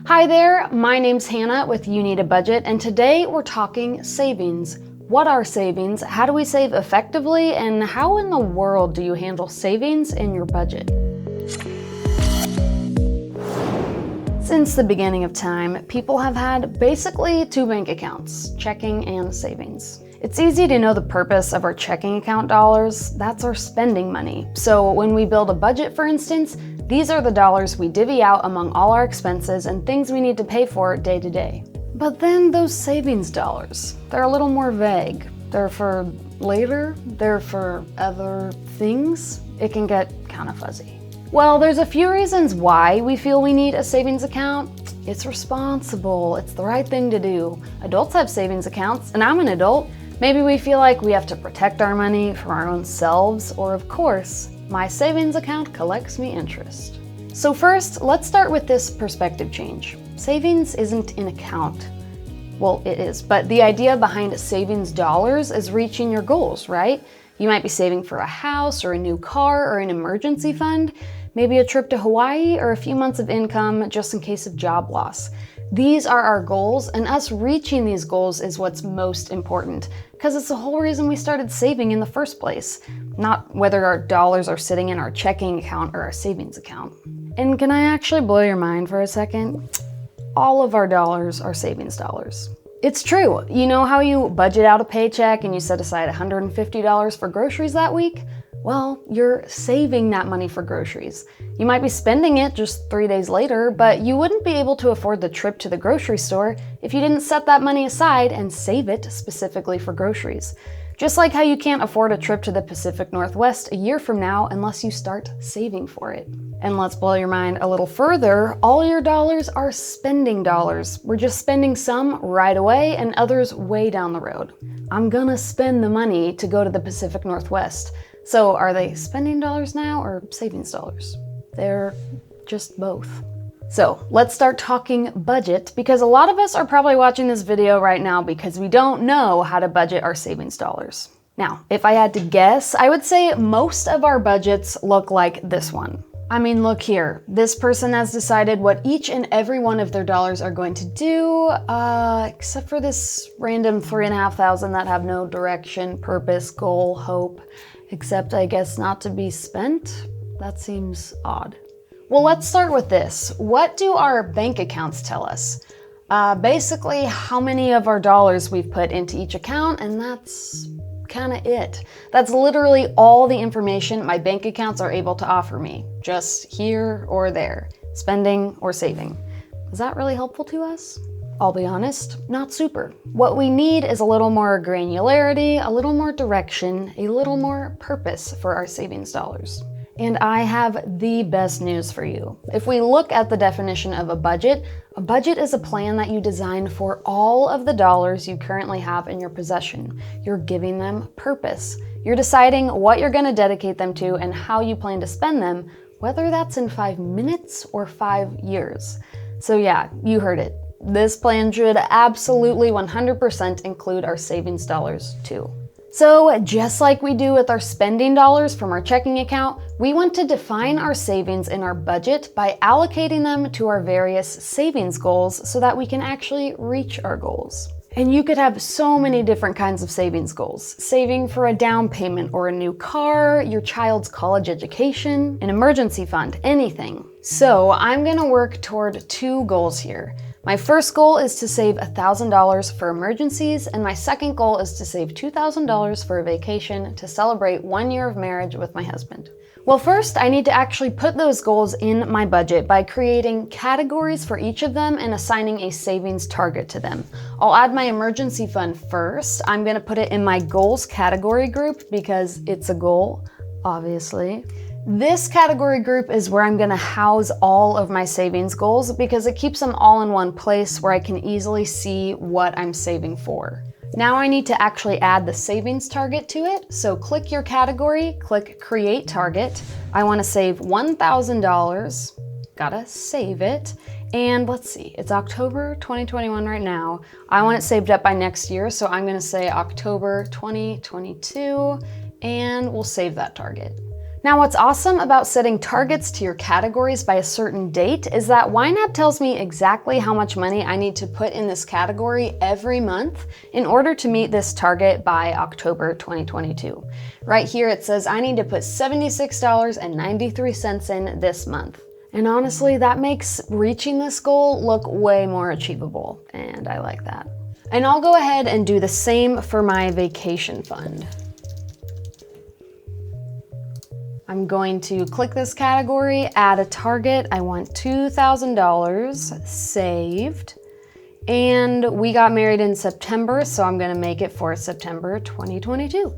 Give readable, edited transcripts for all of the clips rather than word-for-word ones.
Hi there, my name's Hannah with You Need a Budget, and today we're talking savings. What are savings? How do we save effectively? And how in the world do you handle savings in your budget? Since the beginning of time, people have had basically two bank accounts, checking and savings. It's easy to know the purpose of our checking account dollars. That's our spending money. So when we build a budget, for instance, these are the dollars we divvy out among all our expenses and things we need to pay for day to day. But then those savings dollars, they're a little more vague. They're for later, they're for other things. It can get kind of fuzzy. Well, there's a few reasons why we feel we need a savings account. It's responsible, it's the right thing to do. Adults have savings accounts, and I'm an adult. Maybe we feel like we have to protect our money from our own selves, or of course, my savings account collects me interest. So first, let's start with this perspective change. Savings isn't an account. Well, it is, but the idea behind savings dollars is reaching your goals, right? You might be saving for a house or a new car or an emergency fund, maybe a trip to Hawaii or a few months of income just in case of job loss. These are our goals, and us reaching these goals is what's most important, because it's the whole reason we started saving in the first place, not whether our dollars are sitting in our checking account or our savings account. And can I actually blow your mind for a second? All of our dollars are savings dollars. It's true. You know how you budget out a paycheck and you set aside $150 for groceries that week? Well, you're saving that money for groceries. You might be spending it just 3 days later, but you wouldn't be able to afford the trip to the grocery store if you didn't set that money aside and save it specifically for groceries. Just like how you can't afford a trip to the Pacific Northwest a year from now unless you start saving for it. And let's blow your mind a little further, all your dollars are spending dollars. We're just spending some right away and others way down the road. I'm gonna spend the money to go to the Pacific Northwest. So are they spending dollars now or savings dollars? They're just both. So let's start talking budget, because a lot of us are probably watching this video right now because we don't know how to budget our savings dollars. Now, if I had to guess, I would say most of our budgets look like this one. I mean, look here. This person has decided what each and every one of their dollars are going to do, except for this random $3,500 that have no direction, purpose, goal, hope, except I guess not to be spent. That seems odd. Well, let's start with this. What do our bank accounts tell us? Basically, how many of our dollars we've put into each account, and that's kind of it. That's literally all the information my bank accounts are able to offer me, just here or there, spending or saving. Is that really helpful to us? I'll be honest, not super. What we need is a little more granularity, a little more direction, a little more purpose for our savings dollars. And I have the best news for you. If we look at the definition of a budget is a plan that you design for all of the dollars you currently have in your possession. You're giving them purpose. You're deciding what you're going to dedicate them to and how you plan to spend them, whether that's in 5 minutes or 5 years. So yeah, you heard it. This plan should absolutely 100% include our savings dollars too. So just like we do with our spending dollars from our checking account, we want to define our savings in our budget by allocating them to our various savings goals so that we can actually reach our goals. And you could have so many different kinds of savings goals. Saving for a down payment or a new car, your child's college education, an emergency fund, anything. So I'm gonna work toward 2 goals here. My first goal is to save $1,000 for emergencies, and my second goal is to save $2,000 for a vacation to celebrate 1 year of marriage with my husband. Well, first, I need to actually put those goals in my budget by creating categories for each of them and assigning a savings target to them. I'll add my emergency fund first. I'm gonna put it in my goals category group because it's a goal, obviously. This category group is where I'm gonna house all of my savings goals because it keeps them all in one place where I can easily see what I'm saving for. Now I need to actually add the savings target to it. So click your category, click create target. I wanna save $1,000, gotta save it. And let's see, it's October 2021 right now. I want it saved up by next year, so I'm gonna say October 2022, and we'll save that target. Now, what's awesome about setting targets to your categories by a certain date is that YNAB tells me exactly how much money I need to put in this category every month in order to meet this target by October 2022. Right here it says I need to put $76.93 in this month. And honestly, that makes reaching this goal look way more achievable, and I like that. And I'll go ahead and do the same for my vacation fund. I'm going to click this category, add a target. I want $2,000 saved. And we got married in September, so I'm gonna make it for September 2022.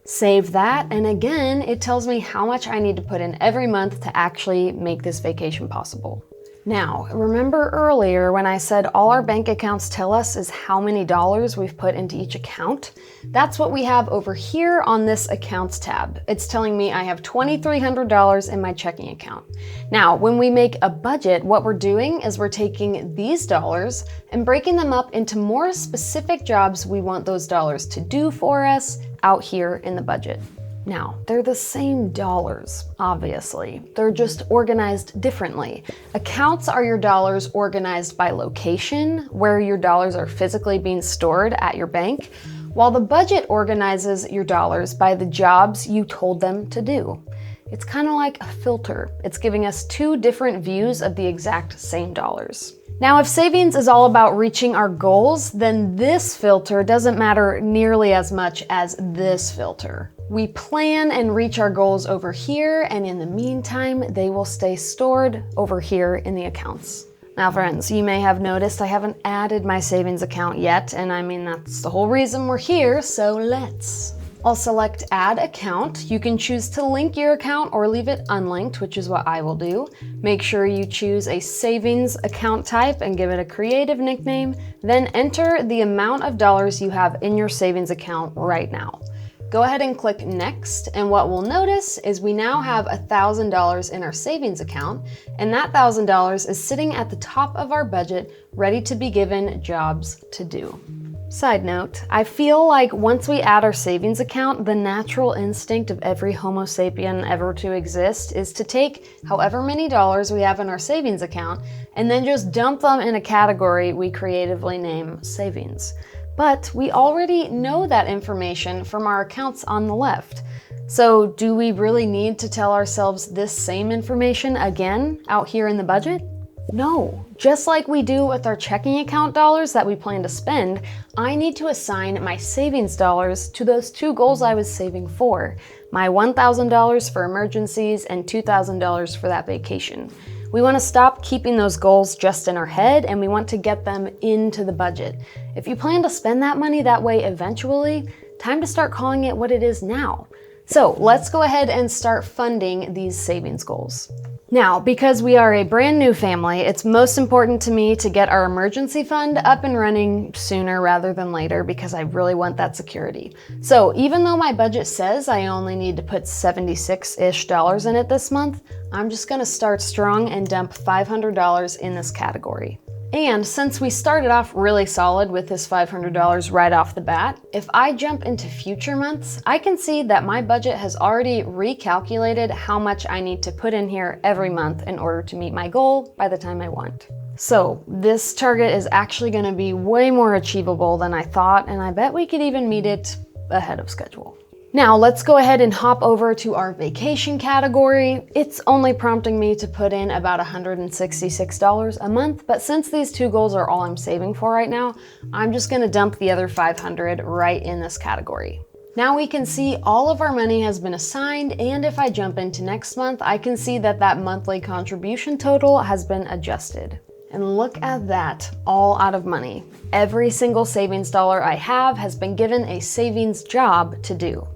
Save that, and again, it tells me how much I need to put in every month to actually make this vacation possible. Now, remember earlier when I said all our bank accounts tell us is how many dollars we've put into each account? That's what we have over here on this accounts tab. It's telling me I have $2,300 in my checking account. Now, when we make a budget, what we're doing is we're taking these dollars and breaking them up into more specific jobs we want those dollars to do for us out here in the budget. Now, they're the same dollars, obviously. They're just organized differently. Accounts are your dollars organized by location, where your dollars are physically being stored at your bank, while the budget organizes your dollars by the jobs you told them to do. It's kind of like a filter. It's giving us two different views of the exact same dollars. Now, if savings is all about reaching our goals, then this filter doesn't matter nearly as much as this filter. We plan and reach our goals over here, and in the meantime, they will stay stored over here in the accounts. Now, friends, you may have noticed I haven't added my savings account yet, and I mean, that's the whole reason we're here, so let's. I'll select Add Account. You can choose to link your account or leave it unlinked, which is what I will do. Make sure you choose a savings account type and give it a creative nickname. Then enter the amount of dollars you have in your savings account right now. Go ahead and click Next, and what we'll notice is we now have $1,000 in our savings account, and that $1,000 is sitting at the top of our budget, ready to be given jobs to do. Side note, I feel like once we add our savings account, the natural instinct of every Homo sapien ever to exist is to take however many dollars we have in our savings account and then just dump them in a category we creatively name savings. But we already know that information from our accounts on the left. So do we really need to tell ourselves this same information again out here in the budget? No. Just like we do with our checking account dollars that we plan to spend, I need to assign my savings dollars to those two goals I was saving for. My $1,000 for emergencies and $2,000 for that vacation. We want to stop keeping those goals just in our head, and we want to get them into the budget. If you plan to spend that money that way eventually, time to start calling it what it is now. So let's go ahead and start funding these savings goals. Now, because we are a brand new family, it's most important to me to get our emergency fund up and running sooner rather than later because I really want that security. So even though my budget says I only need to put $76-ish in it this month, I'm just gonna start strong and dump $500 in this category. And since we started off really solid with this $500 right off the bat, if I jump into future months, I can see that my budget has already recalculated how much I need to put in here every month in order to meet my goal by the time I want. So this target is actually going to be way more achievable than I thought, and I bet we could even meet it ahead of schedule. Now let's go ahead and hop over to our vacation category. It's only prompting me to put in about $166 a month, but since these two goals are all I'm saving for right now, I'm just gonna dump the other $500 right in this category. Now we can see all of our money has been assigned, and if I jump into next month, I can see that that monthly contribution total has been adjusted. And look at that, all out of money. Every single savings dollar I have has been given a savings job to do.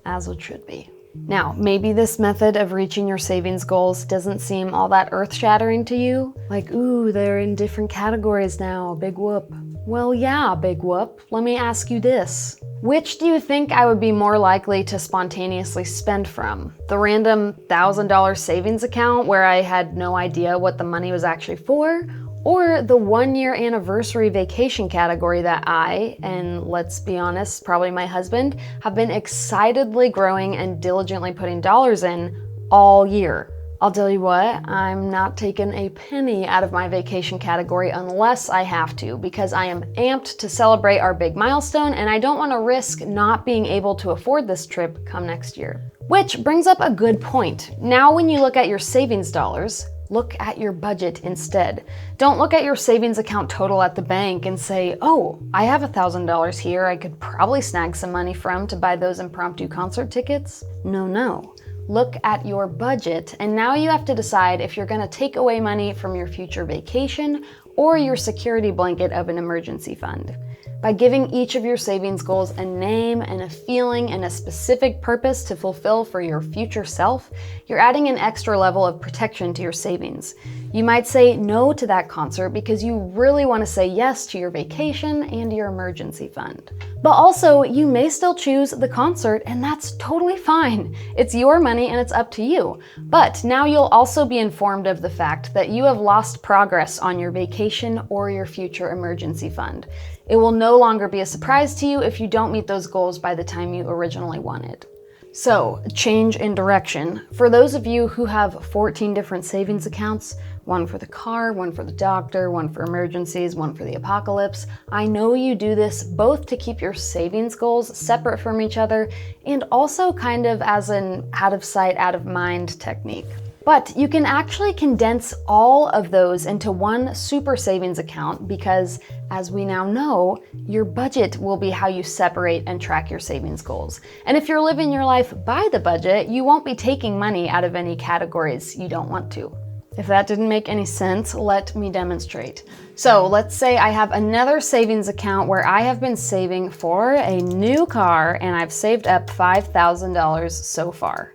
As it should be. Now, maybe this method of reaching your savings goals doesn't seem all that earth-shattering to you. Like, ooh, they're in different categories now, big whoop. Well, yeah, big whoop. Let me ask you this. Which do you think I would be more likely to spontaneously spend from? The random $1,000 savings account where I had no idea what the money was actually for? Or the 1-year anniversary vacation category that I, and let's be honest, probably my husband, have been excitedly growing and diligently putting dollars in all year. I'll tell you what, I'm not taking a penny out of my vacation category unless I have to, because I am amped to celebrate our big milestone and I don't want to risk not being able to afford this trip come next year. Which brings up a good point. Now when you look at your savings dollars, look at your budget instead. Don't look at your savings account total at the bank and say, oh, I have $1,000 here I could probably snag some money from to buy those impromptu concert tickets. No. Look at your budget, and now you have to decide if you're going to take away money from your future vacation or your security blanket of an emergency fund. By giving each of your savings goals a name and a feeling and a specific purpose to fulfill for your future self, you're adding an extra level of protection to your savings. You might say no to that concert because you really want to say yes to your vacation and your emergency fund. But also, you may still choose the concert, and that's totally fine. It's your money and it's up to you. But now you'll also be informed of the fact that you have lost progress on your vacation or your future emergency fund. It will no longer be a surprise to you if you don't meet those goals by the time you originally wanted. So, change in direction. For those of you who have 14 different savings accounts, one for the car, one for the doctor, one for emergencies, one for the apocalypse, I know you do this both to keep your savings goals separate from each other and also kind of as an out of sight, out of mind technique. But you can actually condense all of those into one super savings account because, as we now know, your budget will be how you separate and track your savings goals. And if you're living your life by the budget, you won't be taking money out of any categories you don't want to. If that didn't make any sense, let me demonstrate. So let's say I have another savings account where I have been saving for a new car and I've saved up $5,000 so far.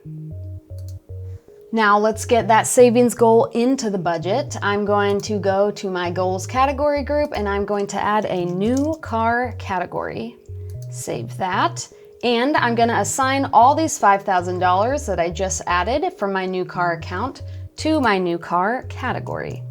Now let's get that savings goal into the budget. I'm going to go to my goals category group and I'm going to add a new car category. Save that. And I'm going to assign all these $5,000 that I just added from my new car account to my new car category.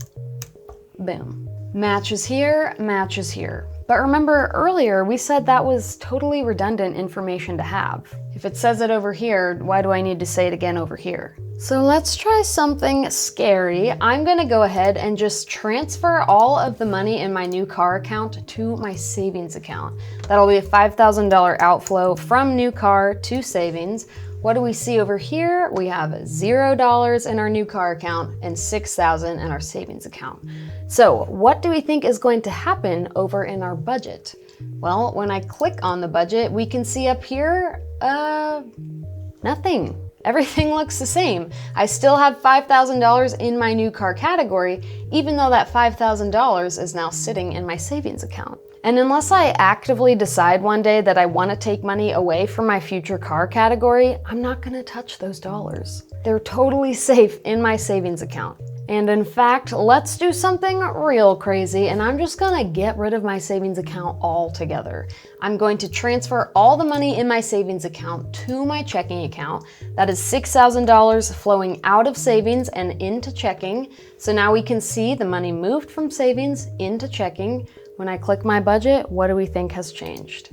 Boom. Matches here, matches here. But remember earlier we said that was totally redundant information to have. If it says it over here, why do I need to say it again over here? So let's try something scary. I'm gonna go ahead and just transfer all of the money in my new car account to my savings account. That'll be a $5,000 outflow from new car to savings. What do we see over here? We have $0 in our new car account and $6,000 in our savings account. So what do we think is going to happen over in our budget? Well, when I click on the budget, we can see up here, nothing. Everything looks the same. I still have $5,000 in my new car category, even though that $5,000 is now sitting in my savings account. And unless I actively decide one day that I want to take money away from my future car category, I'm not going to touch those dollars. They're totally safe in my savings account. And in fact, let's do something real crazy, and I'm just gonna get rid of my savings account altogether. I'm going to transfer all the money in my savings account to my checking account. That is $6,000 flowing out of savings and into checking. So now we can see the money moved from savings into checking. When I click my budget, what do we think has changed?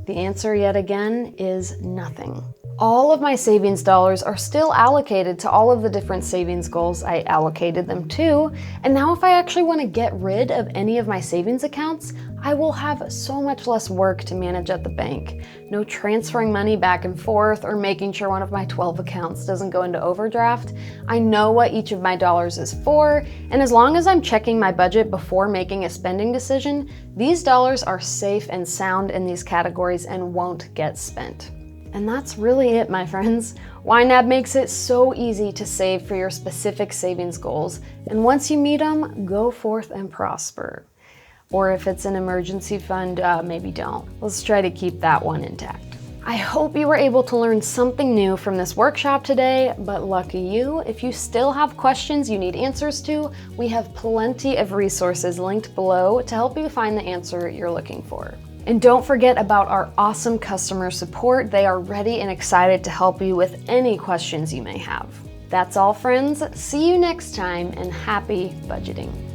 The answer yet again is nothing. All of my savings dollars are still allocated to all of the different savings goals I allocated them to, and now if I actually want to get rid of any of my savings accounts, I will have so much less work to manage at the bank. No transferring money back and forth or making sure one of my 12 accounts doesn't go into overdraft. I know what each of my dollars is for, and as long as I'm checking my budget before making a spending decision, these dollars are safe and sound in these categories and won't get spent. And that's really it, my friends. YNAB makes it so easy to save for your specific savings goals, and once you meet them, go forth and prosper. Or if it's an emergency fund, maybe don't. Let's try to keep that one intact. I hope you were able to learn something new from this workshop today, but lucky you, if you still have questions you need answers to, we have plenty of resources linked below to help you find the answer you're looking for. And don't forget about our awesome customer support. They are ready and excited to help you with any questions you may have. That's all, friends. See you next time, and happy budgeting.